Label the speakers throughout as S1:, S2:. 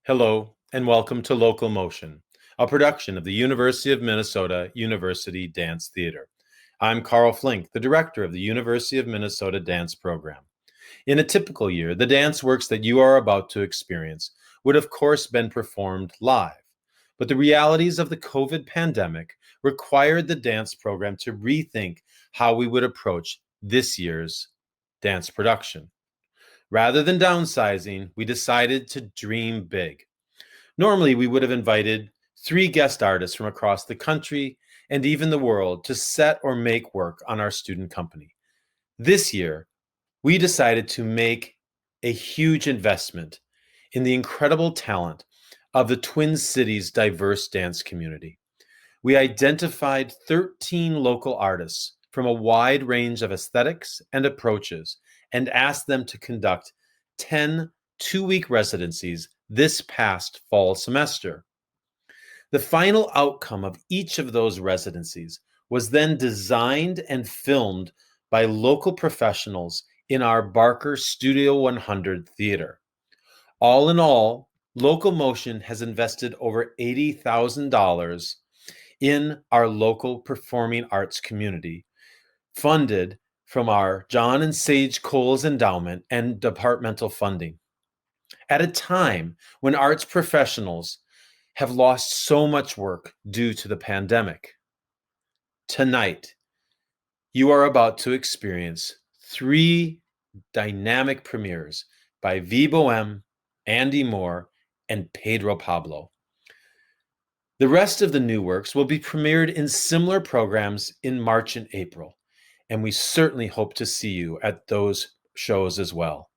S1: Hello, and welcome to Local Motion, a production of the University of Minnesota University Dance Theater. I'm Carl Flink, the director of the University of Minnesota Dance Program. In a typical year, the dance works that you are about to experience would of course been performed live, but the realities of the COVID pandemic required the dance program to rethink how we would approach this year's dance production. Rather than downsizing, we decided to dream big. Normally, we would have invited 3 guest artists from across the country and even the world to set or make work on our student company. This year, we decided to make a huge investment in the incredible talent of the Twin Cities diverse dance community. We identified 13 local artists from a wide range of aesthetics and approaches and asked them to conduct 10 two-week residencies this past fall semester. The final outcome of each of those residencies was then designed and filmed by local professionals in our Barker Studio 100 theater. All in all, Local Motion has invested over $80,000 in our local performing arts community, funded from our John and Sage Cowles Endowment and departmental funding. At a time when arts professionals have lost so much work due to the pandemic. Tonight, you are about to experience 3 dynamic premieres by Boheme, Andy Moore, and Pedro Pablo. The rest of the new works will be premiered in similar programs in March and April, and we certainly hope to see you at those shows as well.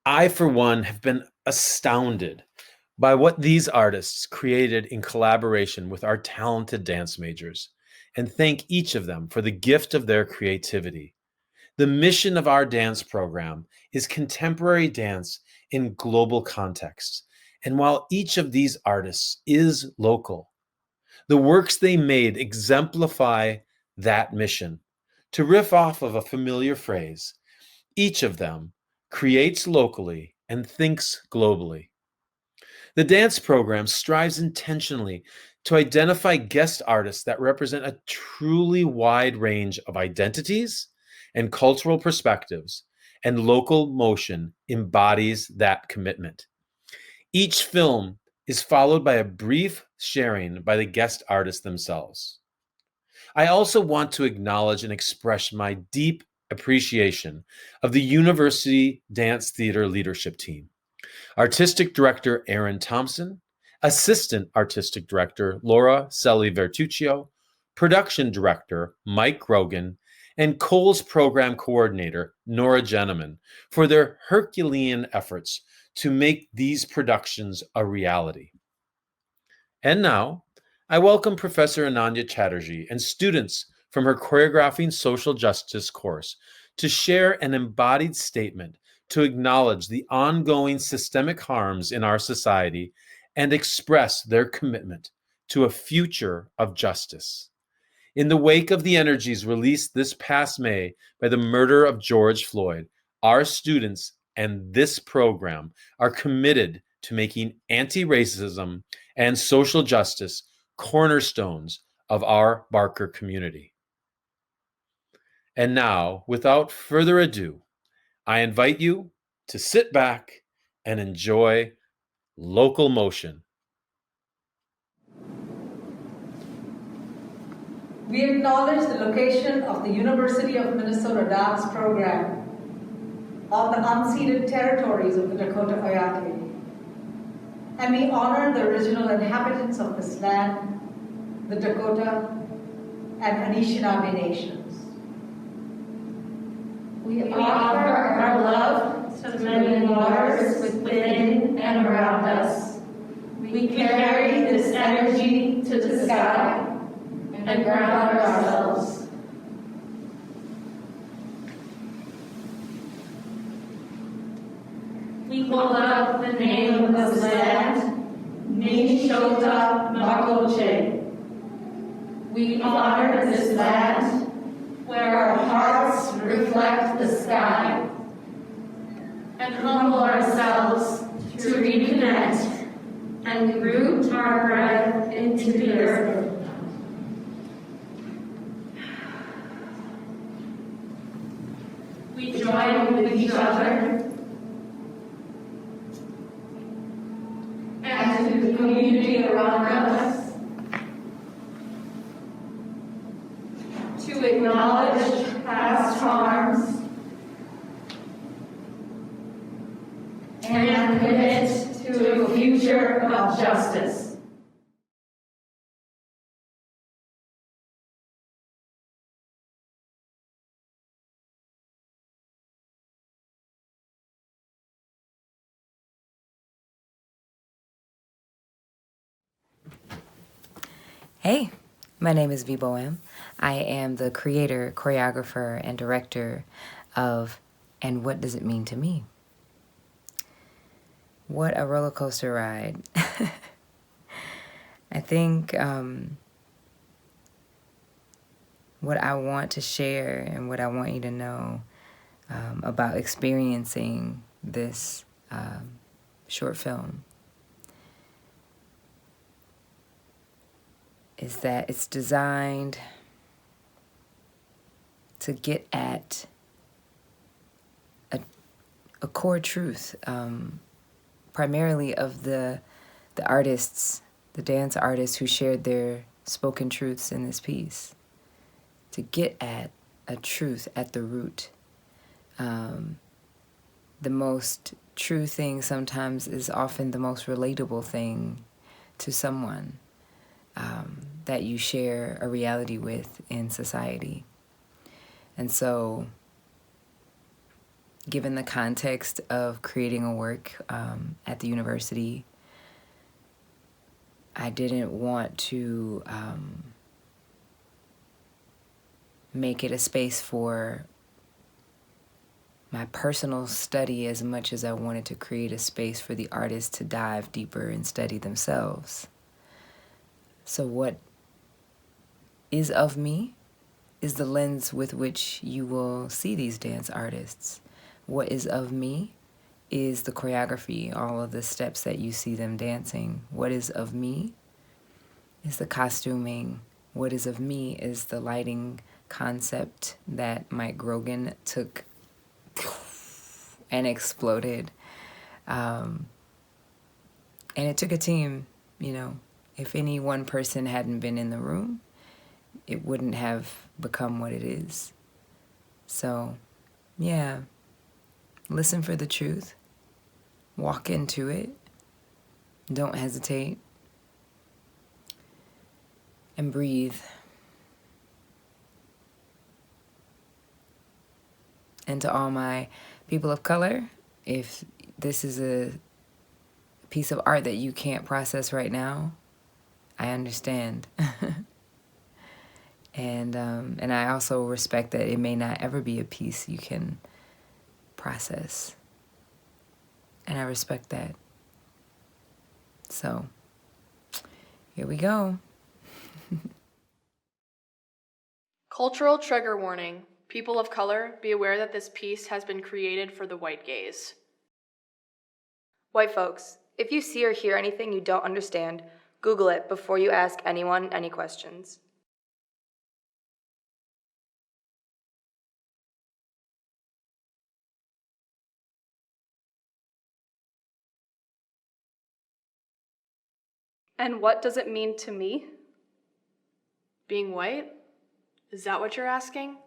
S1: I, for one, have been astounded by what these artists created in collaboration with our talented dance majors, and thank each of them for the gift of their creativity. The mission of our dance program is contemporary dance in global contexts, and while each of these artists is local, the works they made exemplify that mission. To riff off of a familiar phrase, each of them creates locally and thinks globally. The dance program strives intentionally to identify guest artists that represent a truly wide range of identities and cultural perspectives, and Local Motion embodies that commitment. Each film is followed by a brief sharing by the guest artists themselves. I also want to acknowledge and express my deep appreciation of the University Dance Theater leadership team. Artistic Director Erin Thompson, Assistant Artistic Director Laura Selle-Virtucio, Production Director Mike Grogan, and Cowles Program Coordinator Nora Jenneman for their Herculean efforts to make these productions a reality. And now, I welcome Professor Ananya Chatterjee and students from her Choreographing Social Justice course to share an embodied statement to acknowledge the ongoing systemic harms in our society and express their commitment to a future of justice. In the wake of the energies released this past May by the murder of George Floyd, our students and this program are committed to making anti-racism and social justice cornerstones of our Barker community. And now, without further ado, I invite you to sit back and enjoy Local Motion.
S2: We acknowledge the location of the University of Minnesota Dance Program on the unceded territories of the Dakota Oyate. And we honor the original inhabitants of this land, the Dakota and Anishinaabe nations.
S3: We offer our love to the many waters within and around us. We carry this energy to the sky and ground ourselves. We hold up the name of this land, Minnesota Makoche. We honor this land where our hearts reflect the sky and humble ourselves to reconnect and root our breath into the earth. We join with each other and to the community around us to acknowledge past harms and commit to a future of justice.
S4: Hey, my name is Boheme. I am the creator, choreographer, and director of And What Does It Mean to Me? What a roller coaster ride. I think what I want to share and what I want you to know about experiencing this short film is that it's designed to get at a core truth, primarily of the artists, the dance artists who shared their spoken truths in this piece, to get at a truth at the root. The most true thing sometimes is often the most relatable thing to someone that you share a reality with in society. And so, given the context of creating a work at the university, I didn't want to make it a space for my personal study as much as I wanted to create a space for the artists to dive deeper and study themselves. So what is of me is the lens with which you will see these dance artists. What is of me is the choreography, all of the steps that you see them dancing. What is of me is the costuming. What is of me is the lighting concept that Mike Grogan took and exploded. And it took a team, you know. If any one person hadn't been in the room, it wouldn't have become what it is. So, yeah, listen for the truth. Walk into it. Don't hesitate. And breathe. And to all my people of color, if this is a piece of art that you can't process right now, I understand. And I also respect that it may not ever be a piece you can process. And I respect that. So, here we go.
S5: Cultural trigger warning. People of color, be aware that this piece has been created for the white gaze.
S6: White folks, if you see or hear anything you don't understand, Google it before you ask anyone any questions.
S5: And what does it mean to me? Being white? Is that what you're asking?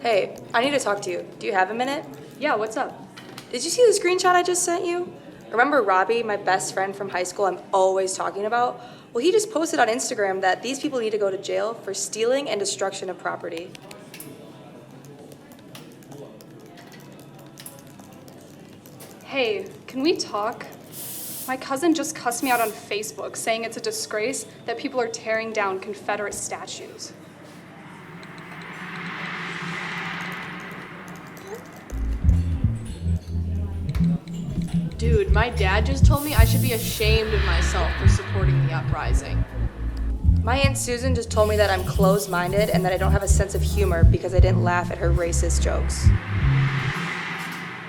S6: Hey, I need to talk to you. Do you have a minute?
S5: Yeah, what's up?
S6: Did you see the screenshot I just sent you? Remember Robbie, my best friend from high school I'm always talking about? Well, he just posted on Instagram that these people need to go to jail for stealing and destruction of property.
S7: Hey, can we talk? My cousin just cussed me out on Facebook, saying it's a disgrace that people are tearing down Confederate statues.
S5: Dude, my dad just told me I should be ashamed of myself for supporting the uprising.
S6: My Aunt Susan just told me that I'm closed-minded and that I don't have a sense of humor because I didn't laugh at her racist jokes.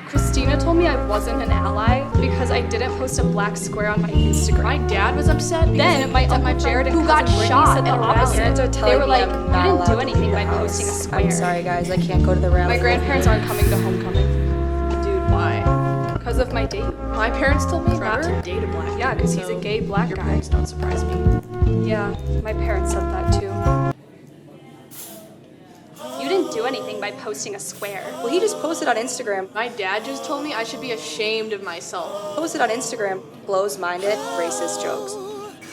S7: Christina told me I wasn't an ally because I didn't post a black square on my Instagram.
S5: My dad was upset because
S7: Then my Uncle Jared and who got cousin Brittany shot said the
S6: My
S7: opposite.
S6: parents are
S7: They
S6: telling
S7: were
S6: me
S7: like,
S6: I'm
S7: you
S6: not
S7: didn't
S6: allowed
S7: do
S6: to
S7: anything
S6: leave
S7: by
S6: the
S7: posting a
S6: house.
S7: square.
S6: I'm sorry, guys. I can't go to the rally.
S7: My grandparents aren't coming to homecoming
S5: dude, why?
S7: because of my date.
S5: My parents told me not
S7: Trevor?
S5: to date a black
S7: Yeah,
S5: dude,
S7: because he's
S5: so
S7: a gay black
S5: your
S7: guy.
S5: parents don't surprise me.
S7: Yeah, my parents said that too. You didn't do anything by posting a square.
S6: Well, he just posted on Instagram.
S5: My dad just told me I should be ashamed of myself.
S6: Posted on Instagram, closed-minded, racist jokes.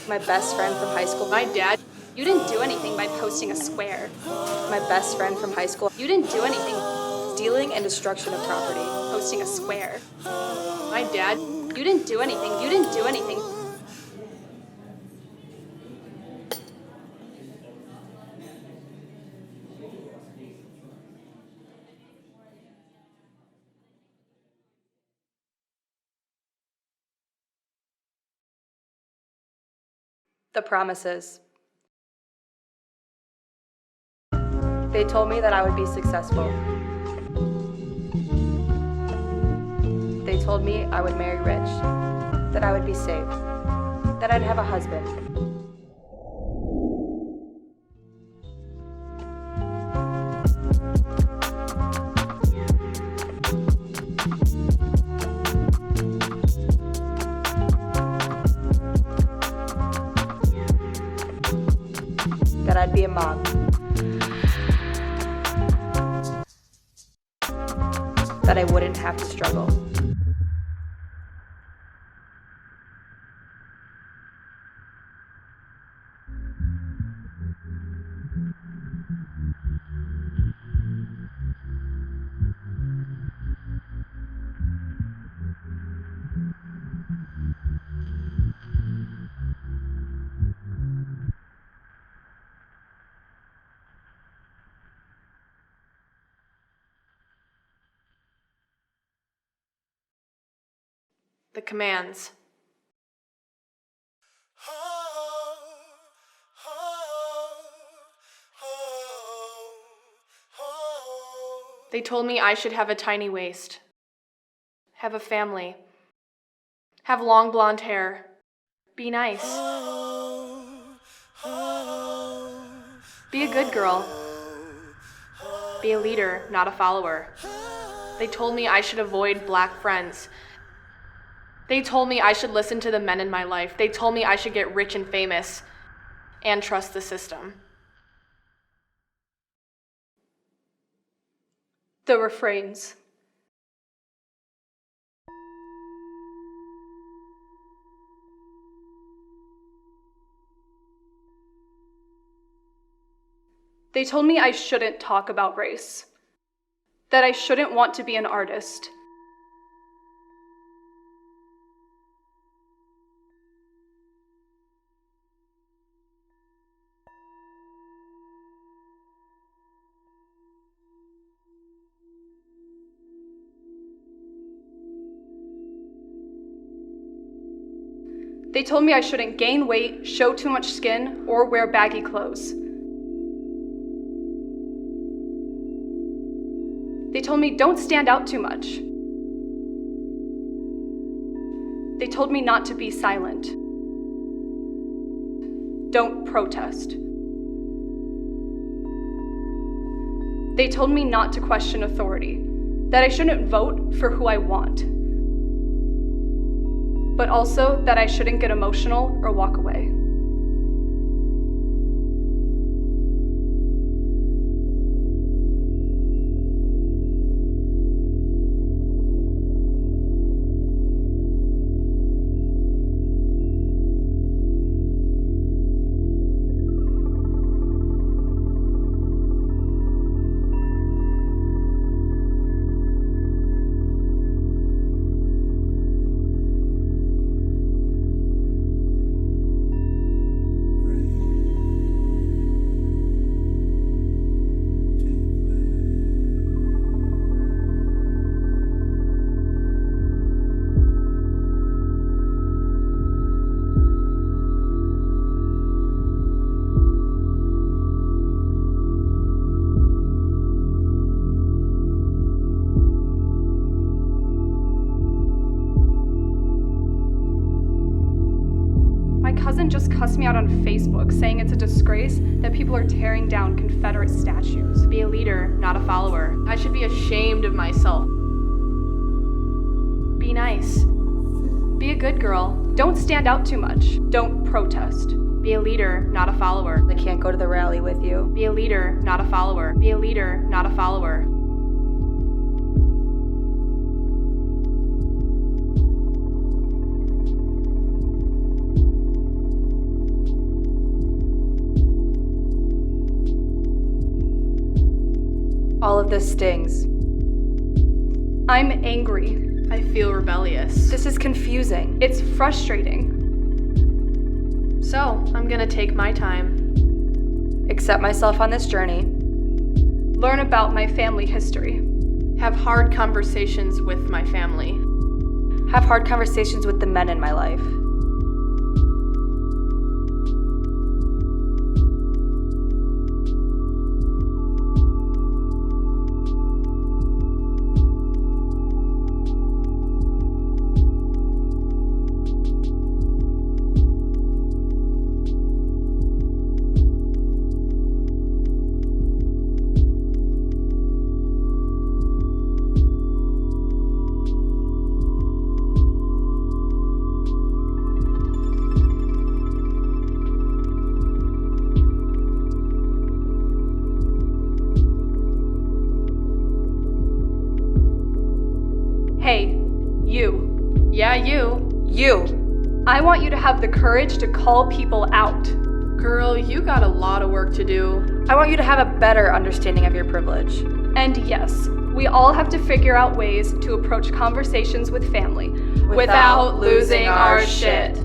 S6: My best friend from high school.
S5: My dad,
S7: You didn't do anything by posting a square.
S6: My best friend from high school.
S7: You didn't do anything
S6: Stealing and destruction of property.
S7: posting a square.
S5: my dad,
S7: You didn't do anything. You didn't do anything.
S6: The promises. They told me that I would be successful. They told me I would marry rich, that I would be safe, that I'd have a husband. That I'd be a mom. That I wouldn't have to struggle.
S5: the commands. They told me I should have a tiny waist, have a family, have long blonde hair, be nice, be a good girl, be a leader, not a follower. They told me I should avoid black friends. They told me I should listen to the men in my life. They told me I should get rich and famous and trust the system.
S7: The refrains. They told me I shouldn't talk about race, that I shouldn't want to be an artist. They told me I shouldn't gain weight, show too much skin, or wear baggy clothes. They told me don't stand out too much. They told me not to be silent. Don't protest. They told me not to question authority, that I shouldn't vote for who I want, but also that I shouldn't get emotional or walk away. cousin just cussed me out on Facebook, saying it's a disgrace that people are tearing down Confederate statues.
S5: Be a leader, not a follower. I should be ashamed of myself. Be nice. Be a good girl.
S7: Don't stand out too much. Don't protest.
S5: Be a leader, not a follower.
S6: I can't go to the rally with you.
S5: Be a leader, not a follower. Be a leader, not a follower.
S6: All of this stings.
S7: I'm angry.
S5: I feel rebellious.
S6: This is confusing.
S7: It's frustrating.
S5: So, I'm gonna take my time.
S6: Accept myself on this journey.
S7: Learn about my family history.
S5: Have hard conversations with my family.
S6: Have hard conversations with the men in my life.
S7: Hey, you.
S5: Yeah, you.
S6: You.
S7: I want you to have the courage to call people out.
S5: Girl, you got a lot of work to do.
S6: I want you to have a better understanding of your privilege.
S7: And yes, we all have to figure out ways to approach conversations with family without losing our shit.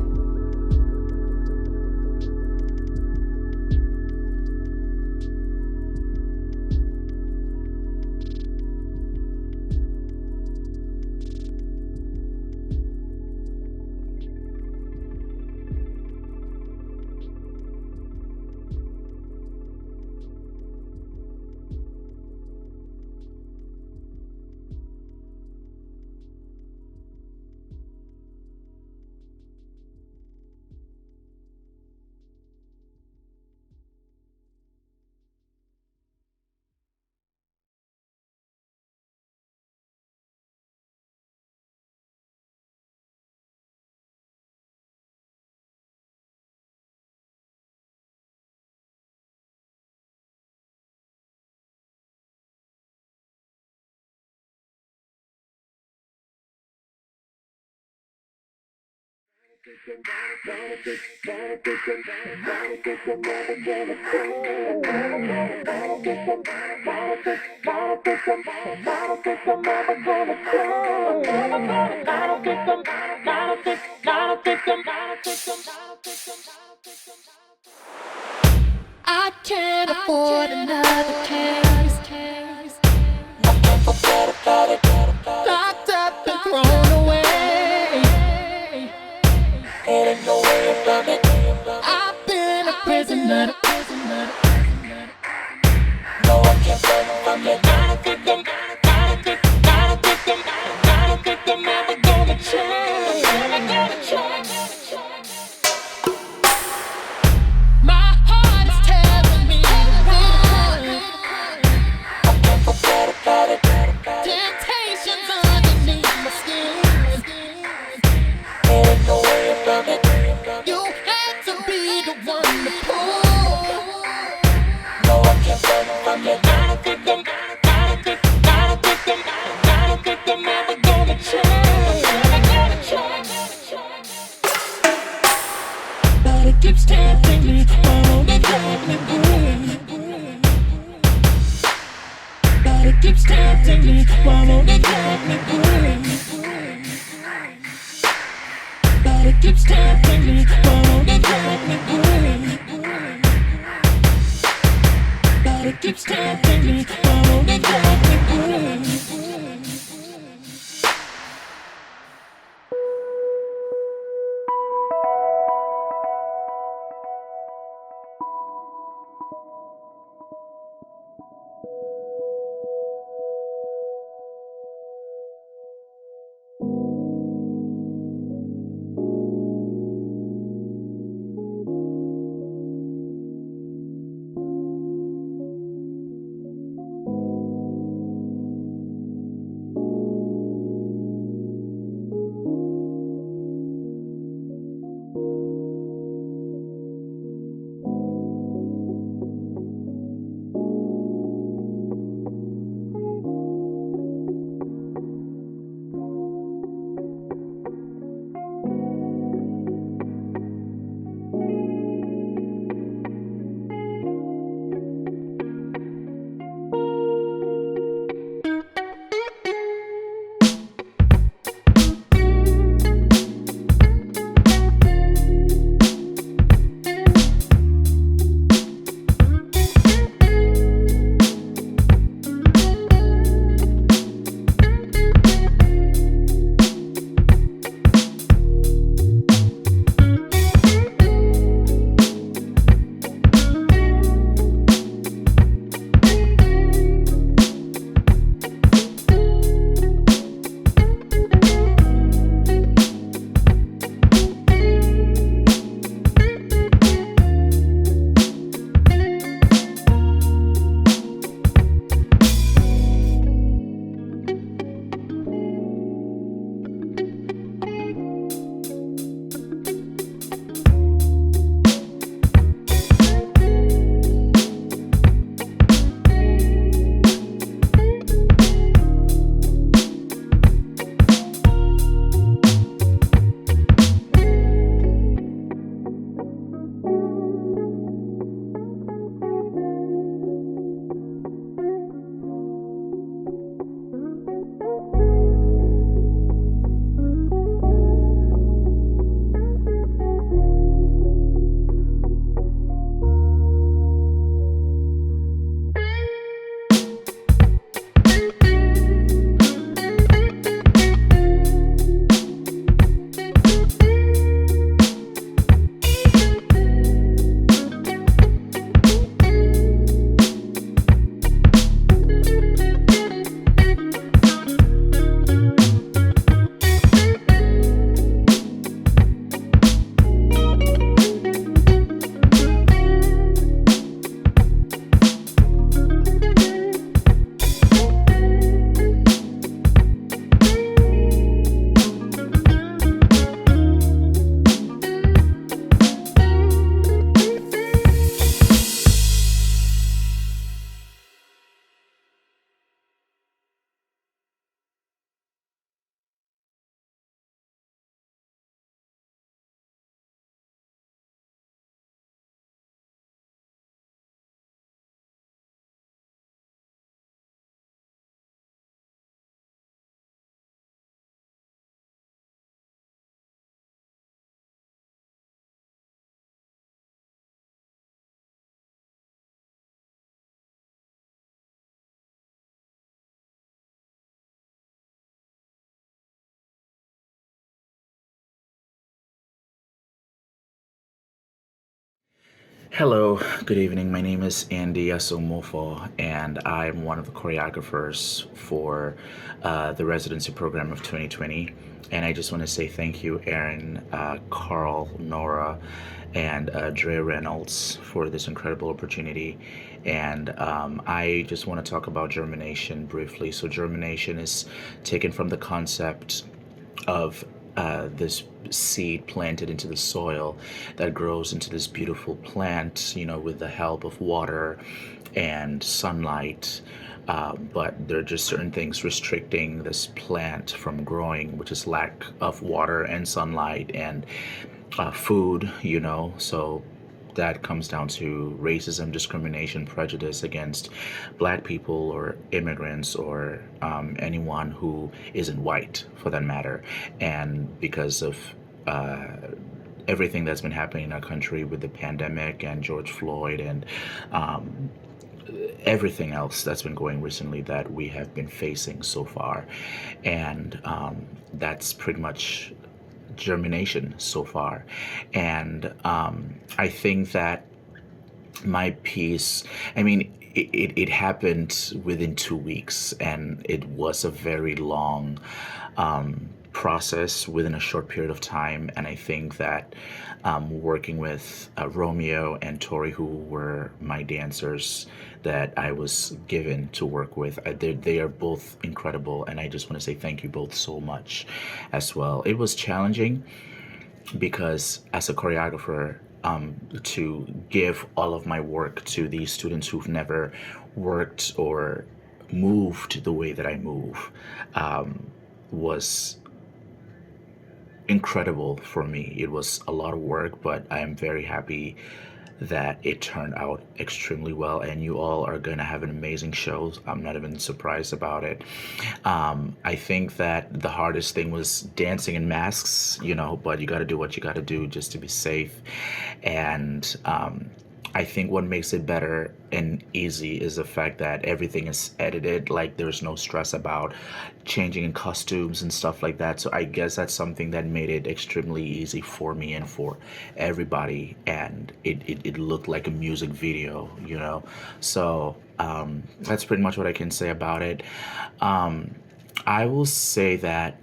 S3: I can't afford another case. Locked up and thrown away. I've been a prisoner. No, I can't run from it. Not a victim. Never gonna change. My heart is telling me to run. Temptations underneath my skin. Ain't no way around it. You had to be the one to pull. No, I can't run from it. Not a victim. Never gonna change. But it keeps tempting me. Oh, they drive me crazy. But it keeps tempting me. Oh, they drive me crazy. But it keeps tempting me. Oh, they drive me crazy. But it keeps tempting me. Oh, they drive me crazy.
S8: Hello, good evening. My name is Andy Asong-Morfaw, and I'm one of the choreographers for the residency program of 2020. And I just want to say thank you, Erin, Carl, Nora, and Dre Reynolds for this incredible opportunity. And I just want to talk about Germination briefly. So, Germination is taken from the concept of this seed planted into the soil that grows into this beautiful plant, with the help of water and sunlight. But there are just certain things restricting this plant from growing, which is lack of water and sunlight and food, So that comes down to racism, discrimination, prejudice against black people or immigrants or anyone who isn't white for that matter. And because of uh, everything that's been happening in our country with the pandemic and George Floyd and um, everything else that's been going recently that we have been facing so far. And that's pretty much Germination so far. And I think that my piece, I mean, it happened within 2 weeks, and it was a very long process within a short period of time. And I think that working with Romeo and Tori, who were my dancers that I was given to work with, they are both incredible. And I just want to say thank you both so much as well. It was challenging because as a choreographer, to give all of my work to these students who've never worked or moved the way that I move was incredible for me. It was a lot of work, but I am very happy that it turned out extremely well, and you all are going to have an amazing show. I'm not even surprised about it. I think that the hardest thing was dancing in masks, but you got to do what you got to do just to be safe. And I think what makes it better and easy is the fact that everything is edited. Like there's no stress about changing in costumes and stuff like that. So I guess that's something that made it extremely easy for me and for everybody. And it looked like a music video. So that's pretty much what I can say about it. I will say that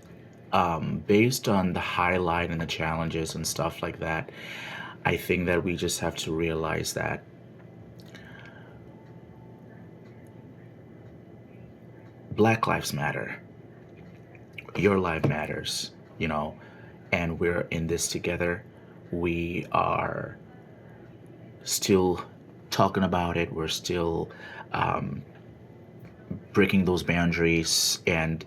S8: based on the highlight and the challenges and stuff like that, I think that we just have to realize that Black Lives Matter, your life matters, and we're in this together. We are still talking about it. We're still breaking those boundaries and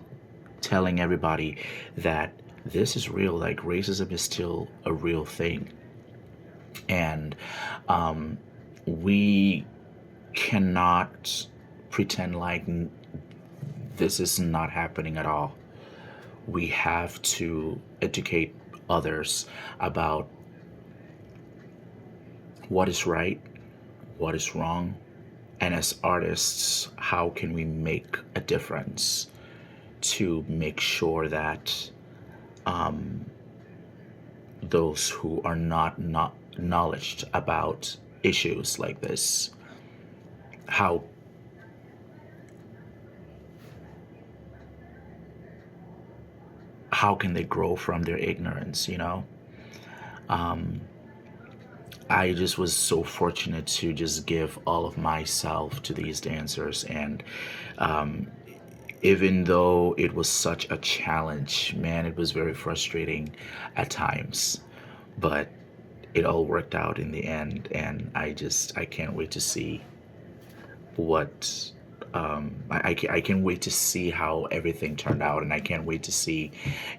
S8: telling everybody that this is real. Like racism is still a real thing. And we cannot pretend like this is not happening at all. We have to educate others about what is right, what is wrong, and as artists, how can we make a difference to make sure that those who are not knowledged about issues like this, how can they grow from their ignorance? I just was so fortunate to just give all of myself to these dancers, and even though it was such a challenge, man, it was very frustrating at times, but it all worked out in the end. And I can't wait to see what I can't wait to see how everything turned out, and I can't wait to see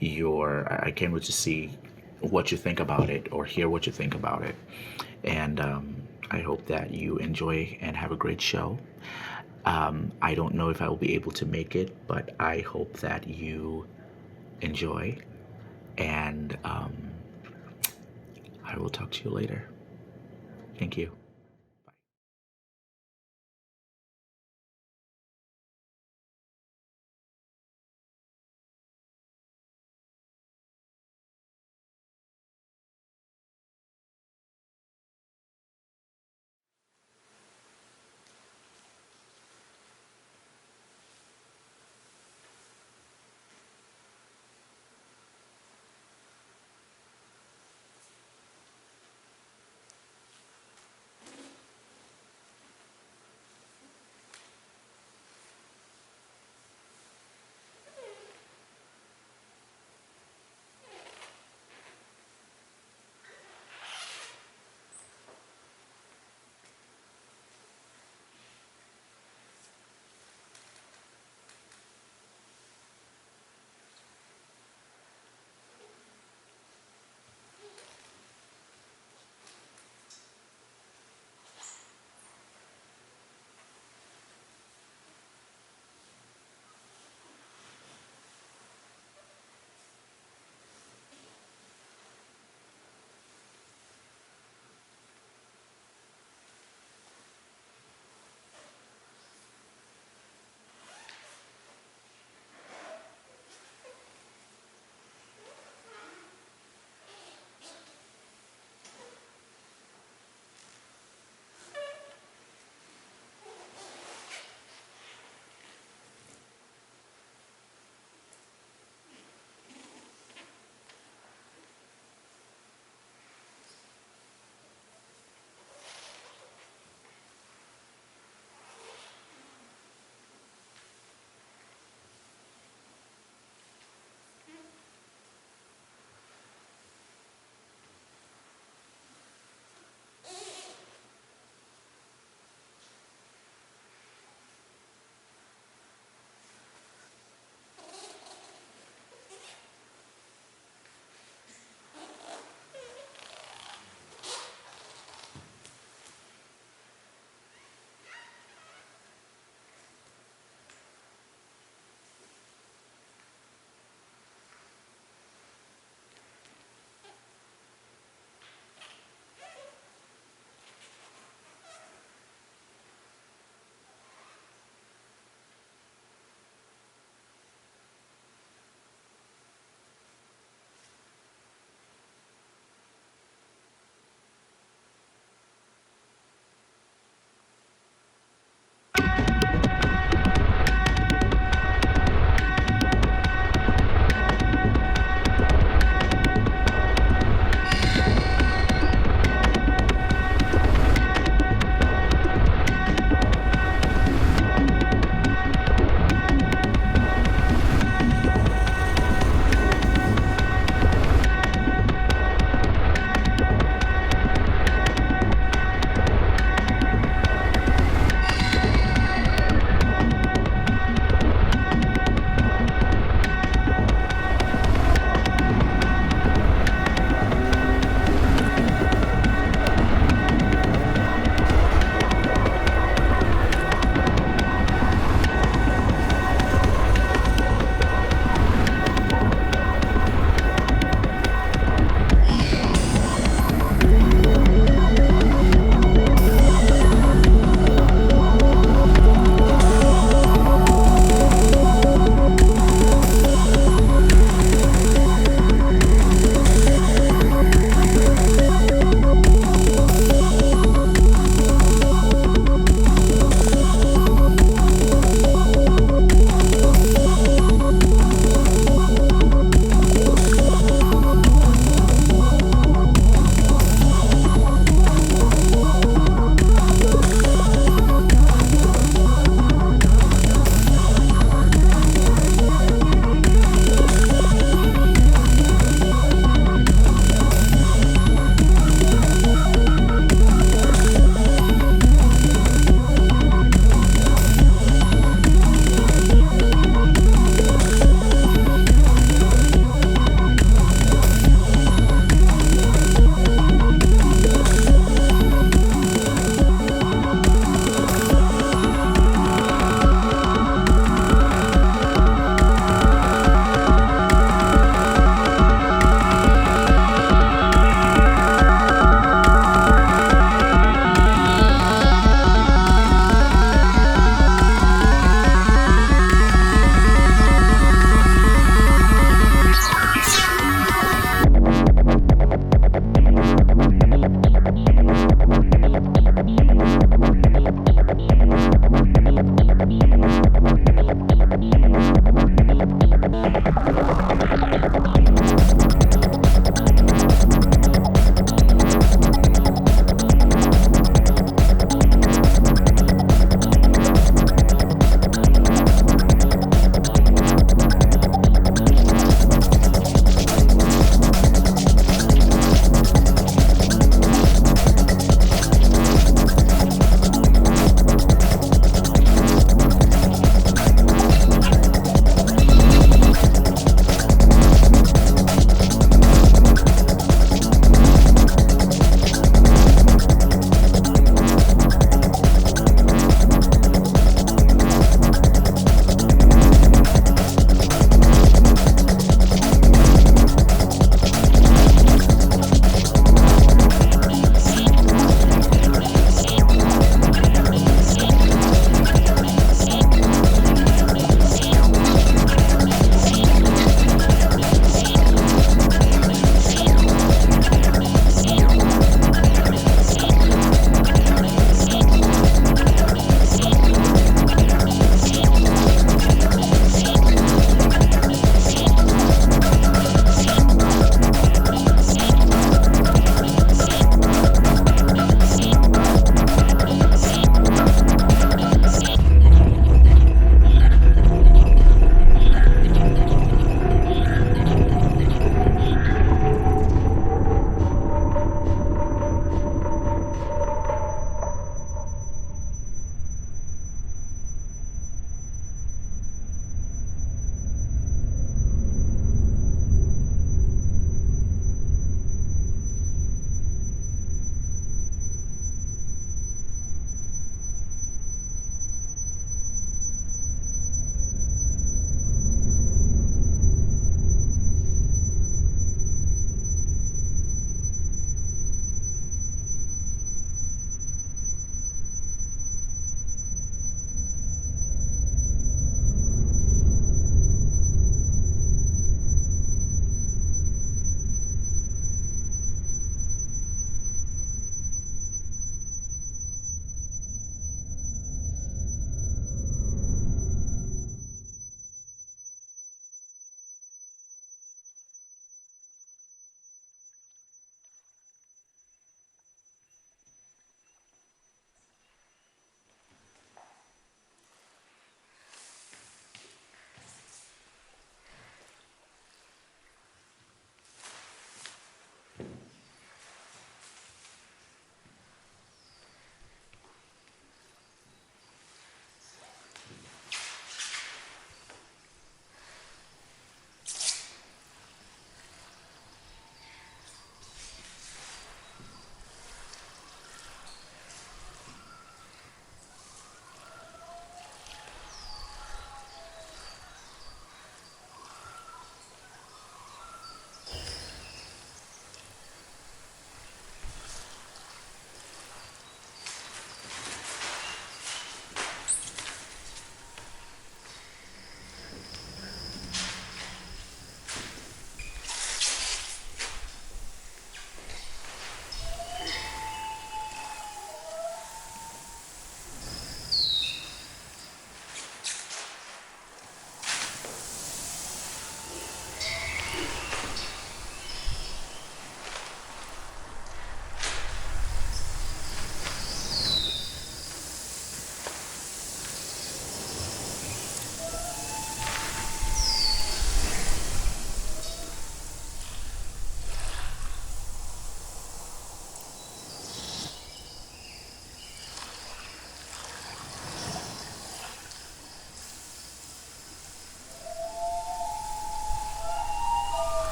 S8: I can't wait to see what you think about it or hear what you think about it. And I hope that you enjoy and have a great show. I don't know if I will be able to make it, but I hope that you enjoy, and I will talk to you later. Thank you.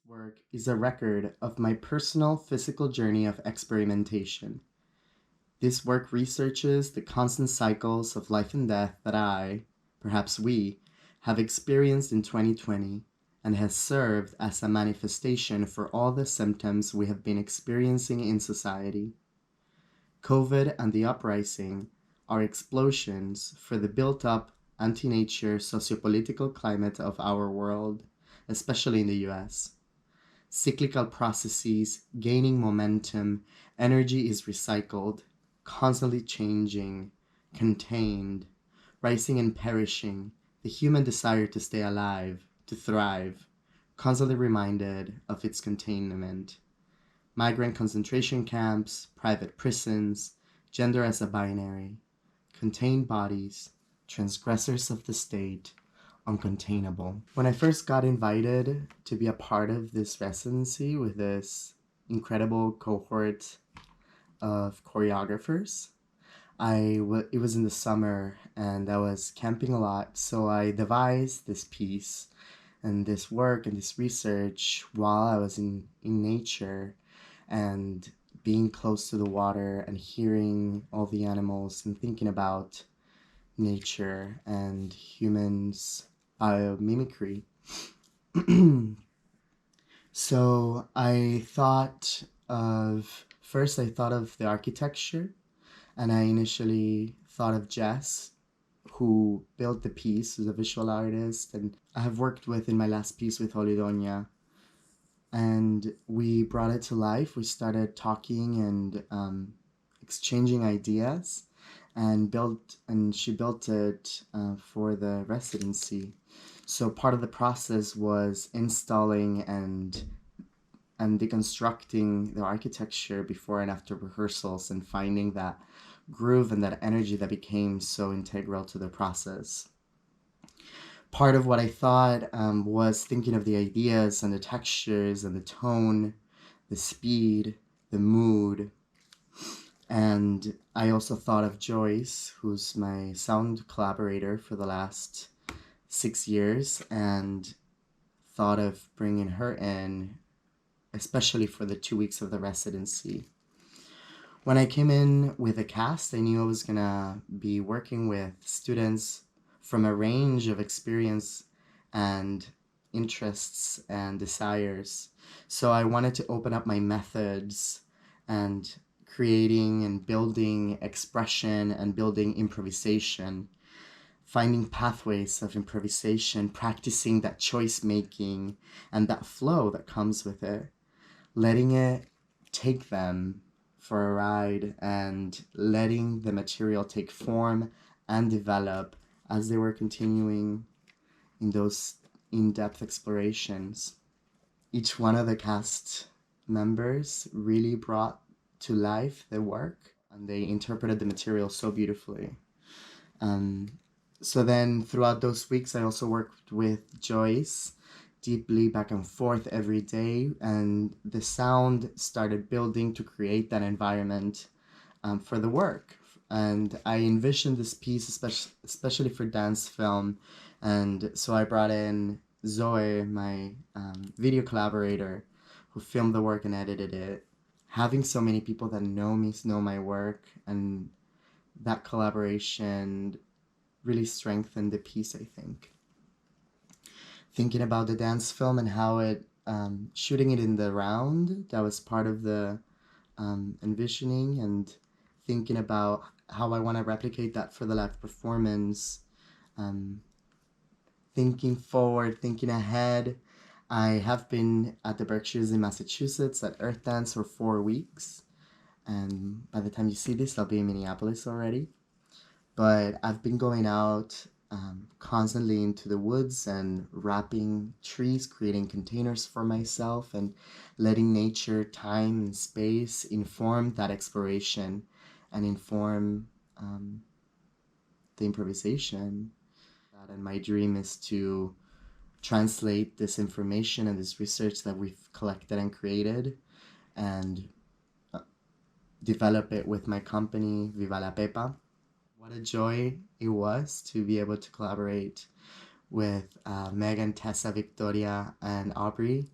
S9: work is a record of my personal physical journey of experimentation. This work researches the constant cycles of life and death that I, perhaps we, have experienced in 2020 and has served as a manifestation for all the symptoms we have been experiencing in society. COVID and the uprising are explosions for the built-up anti-nature sociopolitical climate of our world, especially in the US. Cyclical processes gaining momentum, energy is recycled, constantly changing, contained, rising and perishing, the human desire to stay alive, to thrive, constantly reminded of its containment. Migrant concentration camps, private prisons, gender as a binary, contained bodies, transgressors of the state, uncontainable. When I first got invited to be a part of this residency with this incredible cohort of choreographers, it was in the summer and I was camping a lot, so I devised this piece and this work and this research while I was in nature and being close to the water and hearing all the animals and thinking about nature and humans' biomimicry. So I thought of the architecture, and I initially thought of Jess, who built the piece, who's a visual artist, and I have worked with in my last piece with Holidonia. And we brought it to life. We started talking and exchanging ideas, and she built it for the residency. So part of the process was installing and deconstructing the architecture before and after rehearsals and finding that groove and that energy that became so integral to the process. Part of what I thought was thinking of the ideas and the textures and the tone, the speed, the mood. And I also thought of Joyce, who's my sound collaborator for the last 6 years, and thought of bringing her in, especially for the 2 weeks of the residency. When I came in with a cast, I knew I was gonna be working with students from a range of experience and interests and desires. So I wanted to open up my methods and creating and building expression and building improvisation, finding pathways of improvisation, practicing that choice making and that flow that comes with it, letting it take them for a ride and letting the material take form and develop as they were continuing in those in-depth explorations. Each one of the cast members really brought to life the work, and they interpreted the material so beautifully. So then throughout those weeks, I also worked with Joyce deeply back and forth every day, and the sound started building to create that environment for the work. And I envisioned this piece especially for dance film, and so I brought in Zoe, my video collaborator, who filmed the work and edited it. Having so many people that know me, know my work, and that collaboration really strengthened the piece, I think. Thinking about the dance film and how it, shooting it in the round, that was part of the envisioning, and thinking about how I want to replicate that for the live performance. Thinking forward, thinking ahead. I have been at the Berkshires in Massachusetts at Earth Dance for 4 weeks, and by the time you see this, I'll be in Minneapolis already. But I've been going out constantly into the woods and wrapping trees, creating containers for myself, and letting nature, time, and space inform that exploration and inform the improvisation. And my dream is to translate this information and this research that we've collected and created and develop it with my company, Viva la Pepa. What a joy it was to be able to collaborate with Megan, Tessa, Victoria, and Aubrey.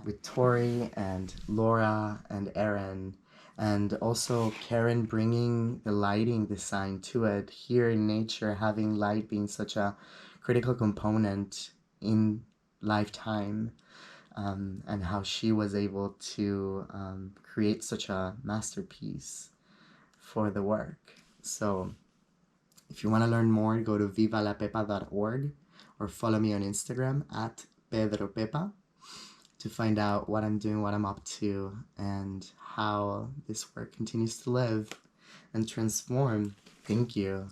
S9: with Tori and Laura and Erin, and also Karen bringing the lighting design to it. Here in nature, having light being such a critical component in lifetime, and how she was able to create such a masterpiece for the work. So if you want to learn more, go to vivalapepa.org or follow me on Instagram at Pedro Pepa to find out what I'm doing, what I'm up to, and how this work continues to live and transform. Thank you.